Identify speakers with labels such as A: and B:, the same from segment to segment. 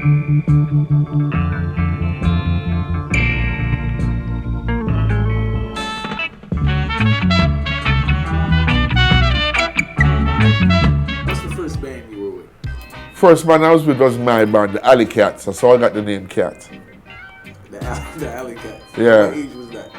A: What's the first band you were with?
B: First band I was with was my band, the Alley Cats. That's how I got the name Cat.
A: The Alley Cats.
B: Yeah.
A: What age was that?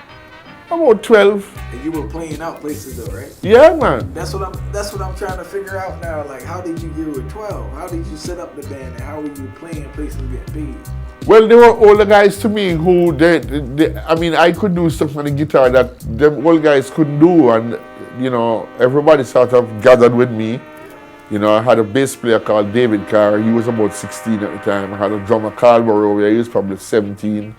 B: About 12.
A: And you were playing out places though, right?
B: Yeah, man.
A: That's what I'm trying to figure out now. Like, how did you get with 12? How did you set up the band, and how were you playing places and getting paid?
B: Well, they were older guys to me who, I mean, I could do stuff on the guitar that them old guys couldn't do, and, you know, everybody sort of gathered with me. You know, I had a bass player called David Carr. He was about 16 at the time. I had a drummer, Carl Barovia. He was probably 17.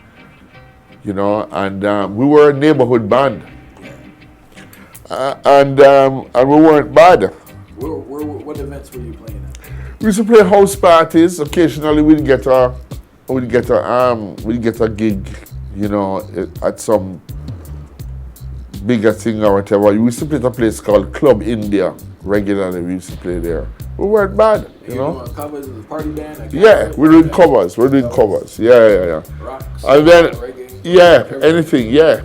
B: You know, and we were a neighborhood band. And we weren't bad.
A: What events were you playing at?
B: We used to play house parties. Occasionally we'd get a gig, you know, at some bigger thing or whatever. We used to play at a place called Club India. Regularly we used to play there. We weren't bad, you know.
A: Doing covers as a party band? Like
B: yeah, we're doing covers. We're doing covers. Yeah.
A: Rock,
B: and then,
A: reggae,
B: yeah, anything, yeah.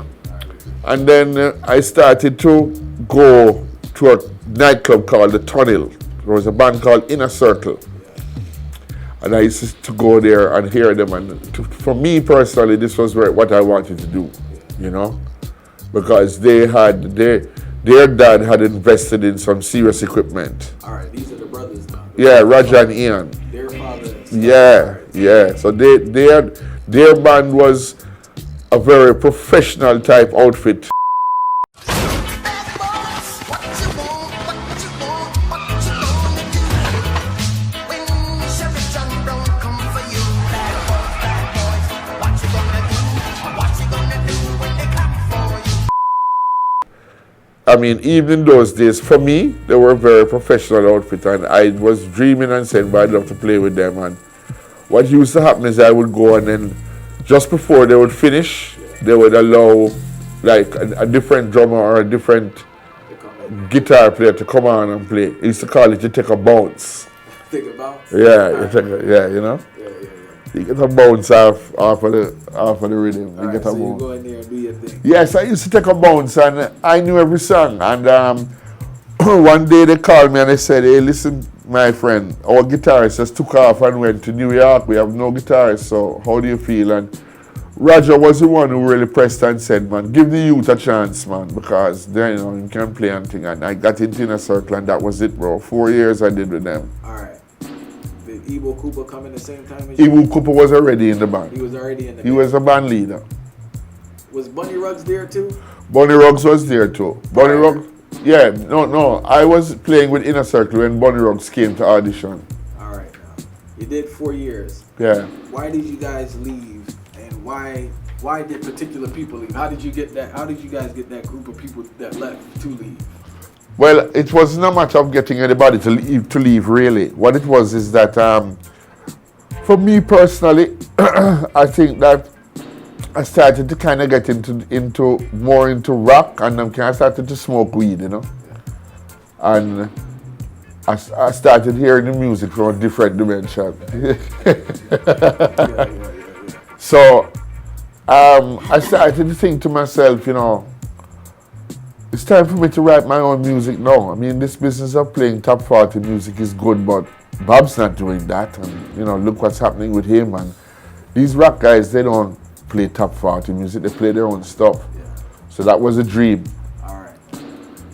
B: And then I started to go to a nightclub called The Tunnel. There was a band called Inner Circle. And I used to go there and hear them. And for me personally, this was what I wanted to do, you know, because their dad had invested in some serious equipment.
A: All right, these are the brothers now.
B: Yeah, Roger and Ian.
A: Their father.
B: Yeah. So their band was a very professional type outfit. I mean, even in those days, for me, they were a very professional outfit, and I was dreaming and saying, but I'd love to play with them. And what used to happen is I would go, and then just before they would finish, they would allow like a different drummer or a different guitar player to come on and play. They used to call it, you take a bounce.
A: Take a bounce?
B: Yeah, you know?
A: Yeah.
B: You get a bounce off of the rhythm.
A: All right, so you go in there and do your thing.
B: Yes, I used to take a bounce, and I knew every song. And one day they called me and they said, hey, listen, my friend, our guitarist just took off and went to New York. We have no guitarist, so how do you feel? And Roger was the one who really pressed and said, man, give the youth a chance, man, because then, you know, you can play anything. And I got into Inner Circle, and that was it, bro. 4 years I did with them.
A: All right. Did Iwo Cooper come in the same time as you?
B: Iwo Cooper was already in the band.
A: He was already in the band.
B: He was a band leader.
A: Was Bunny Ruggs there too?
B: Bunny Ruggs was there too. Bunny Ruggs, yeah, no. I was playing with Inner Circle when Bunny Ruggs came to audition.
A: All right, now. You did 4 years.
B: Yeah.
A: Why did you guys leave, and why did particular people leave? How did you get that? How did you guys get that group of people that left to leave?
B: Well, it was not much of getting anybody to leave really. What it was is that, for me personally, I think that I started to kind of get more into rock, and I started to smoke weed, you know. And I started hearing the music from a different dimension. So I started to think to myself, you know, it's time for me to write my own music now. I mean, this business of playing top 40 music is good, but Bob's not doing that. And, you know, look what's happening with him. And these rock guys, they don't play top 40 music. They play their own stuff.
A: Yeah.
B: So that was a dream.
A: All right.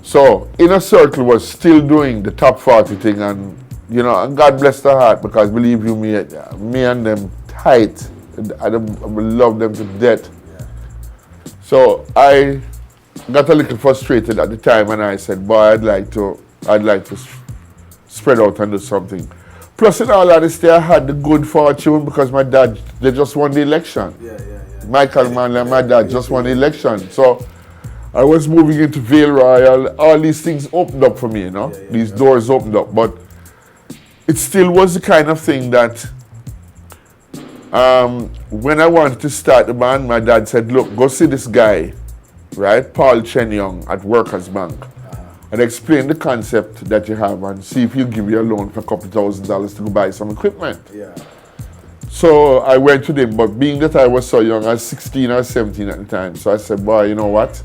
B: So Inner Circle was still doing the top 40 thing. And, you know, and God bless their heart, because believe you me and them tight. I love them to death.
A: Yeah.
B: So I got a little frustrated at the time, and I said, boy, I'd like to spread out and do something. Plus in all honesty, I had the good fortune because my dad, they just won the election.
A: Yeah.
B: Michael Manley and my dad just won the election. So I was moving into Vale Royal. All these things opened up for me, you know. These doors opened up. But it still was the kind of thing that when I wanted to start the band, my dad said, look, go see this guy, right, Paul Chen Young at Workers Bank, and explain the concept that you have and see if he'll give you a loan for a couple $1,000s to go buy some equipment.
A: Yeah.
B: So I went to them, but being that I was so young, I was 16 or 17 at the time, so I said, boy, you know what?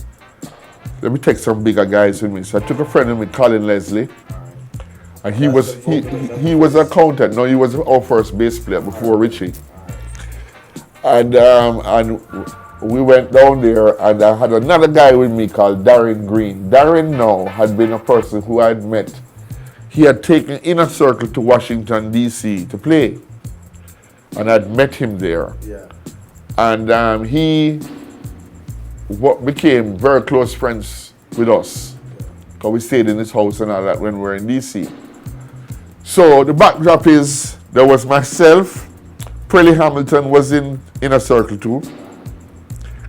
B: Let me take some bigger guys with me. So I took a friend of mine, Colin Leslie, and he was an accountant. No, he was our first bass player before Richie. And we went down there, and I had another guy with me called Darren Green. Darren now had been a person who I had met. He had taken Inner Circle to Washington, D.C. to play. And I'd met him there.
A: Yeah.
B: And he became very close friends with us. Because we stayed in his house and all that when we were in D.C. So the backdrop is, there was myself, Prelly Hamilton was in Inner Circle too.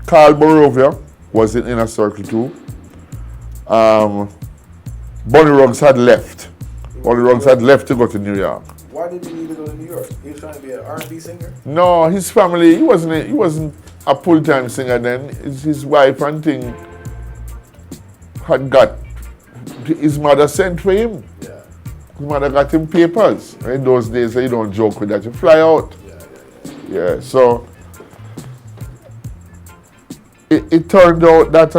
B: Carl Borovia was in Inner Circle too. Bonnie Ruggs had left. Bonnie Ruggs had left to go to New York.
A: Why did he need to go to New York? He was trying to be an R&B singer?
B: No, his family, he wasn't a full-time singer then. His wife and thing had got his mother sent for him.
A: Yeah.
B: His mother got him papers. In those days, you don't joke with that. You fly out. Yeah, so it turned out that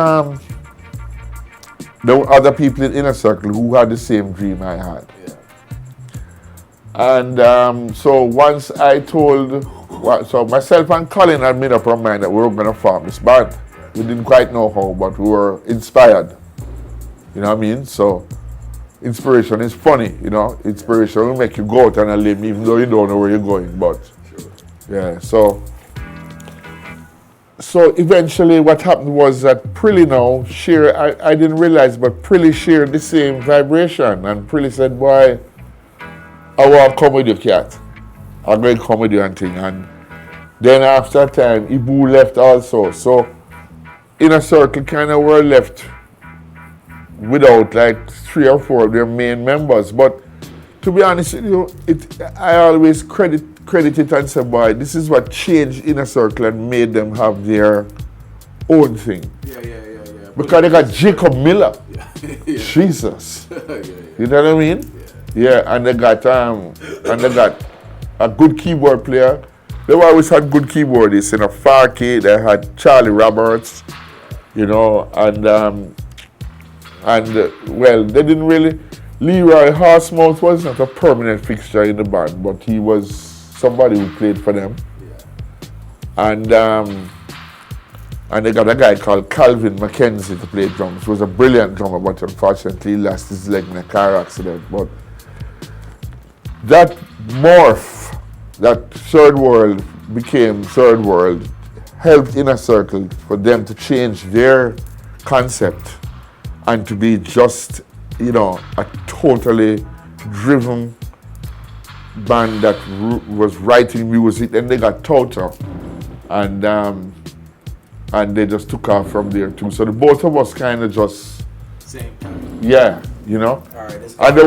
B: there were other people in Inner Circle who had the same dream I had. Yeah. And so once I told, so myself and Colin had made up our mind that we were going to form this band. We didn't quite know how, but we were inspired. You know what I mean? So inspiration is funny, you know. Inspiration will make you go out on a limb even though you don't know where you're going, but yeah, so eventually what happened was that Prelly now shared, I didn't realize, but Prelly shared the same vibration. And Prelly said, boy, I want to come with you, Cat. I'm going to come with you and thing. And then after a time, Ibu left also. So Inner Circle kind of were left without like 3 or 4 of their main members. But to be honest with you, I always credit it and say, boy, this is what changed Inner Circle and made them have their own thing.
A: Yeah.
B: Because they got Jacob Miller.
A: Yeah.
B: Jesus.
A: Yeah.
B: You know what I mean? Yeah, and they got a good keyboard player. They always had good keyboardists. You know, Farkey, they had Charlie Roberts, you know, and well, they didn't really. Leroy Horsemouth was not a permanent fixture in the band, but he was somebody who played for them. Yeah. And they got a guy called Calvin McKenzie to play drums. He was a brilliant drummer, but unfortunately he lost his leg in a car accident. But that morph, that Third World became Third World, helped Inner Circle for them to change their concept and to be just, you know, a totally driven band that was writing music. Then they got Toto, and they just took off from there too. So the both of us kind of just
A: same time.
B: Yeah, you know.
A: All right,
B: and there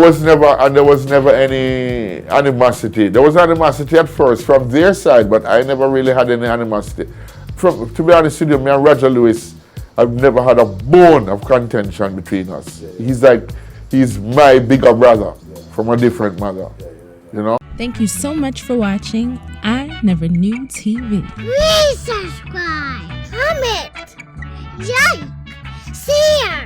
B: was never any animosity. There was animosity at first from their side, but I never really had any animosity. To be honest with you, me and Roger Lewis, I've never had a bone of contention between us. Yeah. He's my bigger brother from a different mother, you know.
C: Thank you so much for watching I Never Knew TV.
D: Please subscribe, comment, like, share.